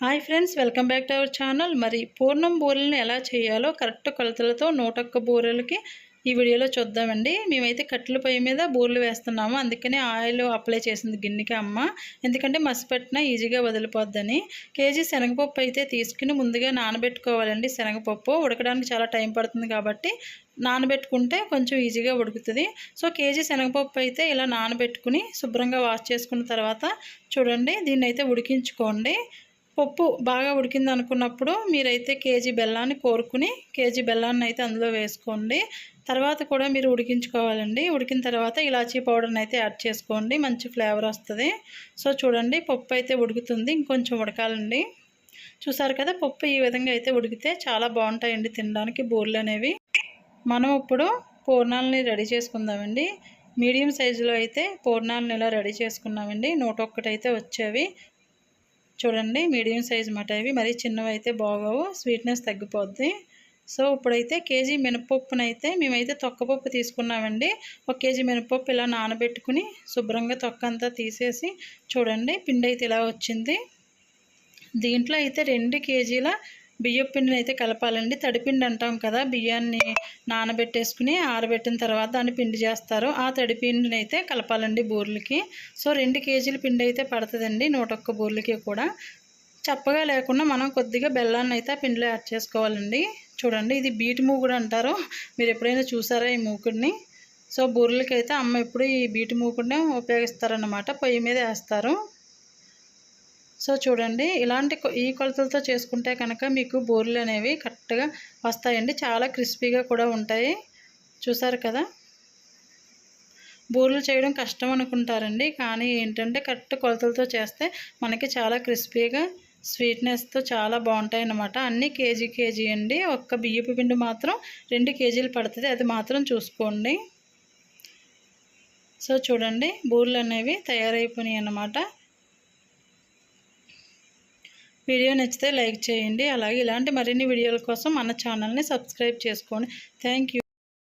Hi friends, welcome back to our channel. మరి పూర్ణం బూరెలను ఎలా చేయాలో కరెక్ట్ కొలతలతో 101 బూరెలకి ఈ వీడియోలో చూద్దామండి. మేమైతే కట్టెల పొయ్యి మీద బూరెలు వేస్తున్నాము. అందుకనే ఆయిల్ అప్లై చేసింది గిన్నెకి అమ్మ. ఎందుకంటే మసిపెట్టినా ఈజీగా వదిలిపోద్దని. కేజీ శనగపప్పు అయితే తీసుకుని ముందుగా నానబెట్టుకోవాలండి. శనగపప్పు ఉడకడానికి చాలా టైం పడుతుంది కాబట్టి నానబెట్టుకుంటే కొంచెం ఈజీగా ఉడుకుతుంది. సో కేజీ శనగపప్పు అయితే ఇలా నానబెట్టుకుని శుభ్రంగా వాష్ చేసుకున్న తర్వాత చూడండి, దీన్ని అయితే ఉడికించుకోండి. పప్పు బాగా ఉడికింది అనుకున్నప్పుడు మీరైతే కేజీ బెల్లాన్ని కోరుకుని కేజీ బెల్లాన్ని అయితే అందులో వేసుకోండి. తర్వాత కూడా మీరు ఉడికించుకోవాలండి. ఉడికిన తర్వాత ఇలాచీ పౌడర్ని అయితే యాడ్ చేసుకోండి, మంచి ఫ్లేవర్ వస్తుంది. సో చూడండి, పప్పు అయితే ఉడుకుతుంది, ఇంకొంచెం ఉడకాలండి. చూసారు కదా, పప్పు ఈ విధంగా అయితే ఉడికితే చాలా బాగుంటాయండి తినడానికి బూరెలు అనేవి. మనం ఇప్పుడు పూర్ణాలని రెడీ చేసుకుందామండి. మీడియం సైజులో అయితే పూర్ణాలను ఇలా రెడీ చేసుకున్నామండి. 101 అయితే వచ్చేవి. చూడండి, మీడియం సైజు మాట ఇవి. మరీ చిన్నవి అయితే బాగోవు, స్వీట్నెస్ తగ్గిపోద్ది. సో ఇప్పుడైతే కేజీ మినపప్పునైతే మేమైతే తొక్కపప్పు తీసుకున్నామండి. 1 కేజీ మినపప్పు ఇలా నానబెట్టుకుని శుభ్రంగా తొక్క అంతా తీసేసి చూడండి, పిండి అయితే ఇలా వచ్చింది. దీంట్లో అయితే 2 కేజీల బియ్యం పిండిని అయితే కలపాలండి. తడిపిండి అంటాం కదా, బియ్యాన్ని నానబెట్టేసుకుని ఆరబెట్టిన తర్వాత దాన్ని పిండి చేస్తారు. ఆ తడిపిండిని అయితే కలపాలండి బూరెలకి. సో 2 కేజీల పిండి అయితే పడుతుందండి 101 బూరెలకి కూడా. చప్పగా లేకుండా మనం కొద్దిగా బెల్లాన్ని అయితే ఆ పిండిలో యాడ్ చేసుకోవాలండి. చూడండి, ఇది బీటి మూకుడు అంటారు. మీరు ఎప్పుడైనా చూసారా ఈ మూకుడిని? సో బూరెలకి అయితే అమ్మ ఎప్పుడు ఈ బీటి మూకుడిని ఉపయోగిస్తారన్నమాట, పొయ్యి మీద వేస్తారు. సో చూడండి, ఈ కొలతలతో చేసుకుంటే కనుక మీకు బూరెలు అనేవి కరెక్ట్గా వస్తాయండి. చాలా క్రిస్పీగా కూడా ఉంటాయి. చూసారు కదా, బూరెలు చేయడం కష్టం అనుకుంటారండి, కానీ ఏంటంటే కరెక్ట్ కొలతలతో చేస్తే మనకి చాలా క్రిస్పీగా స్వీట్నెస్తో చాలా బాగుంటాయి అన్నమాట. అన్నీ కేజీ అండి. ఒక్క బియ్యపు పిండి మాత్రం 2 కేజీలు పడుతుంది, అది మాత్రం చూసుకోండి. సో చూడండి, బూరెలు అనేవి తయారైపోయినాయి అన్నమాట. వీడియో నచ్చితే లైక్ చేయండి. అలాగే ఇలాంటి మరిన్ని వీడియోల కోసం మన ఛానల్ని సబ్స్క్రైబ్ చేసుకోండి. Thank you.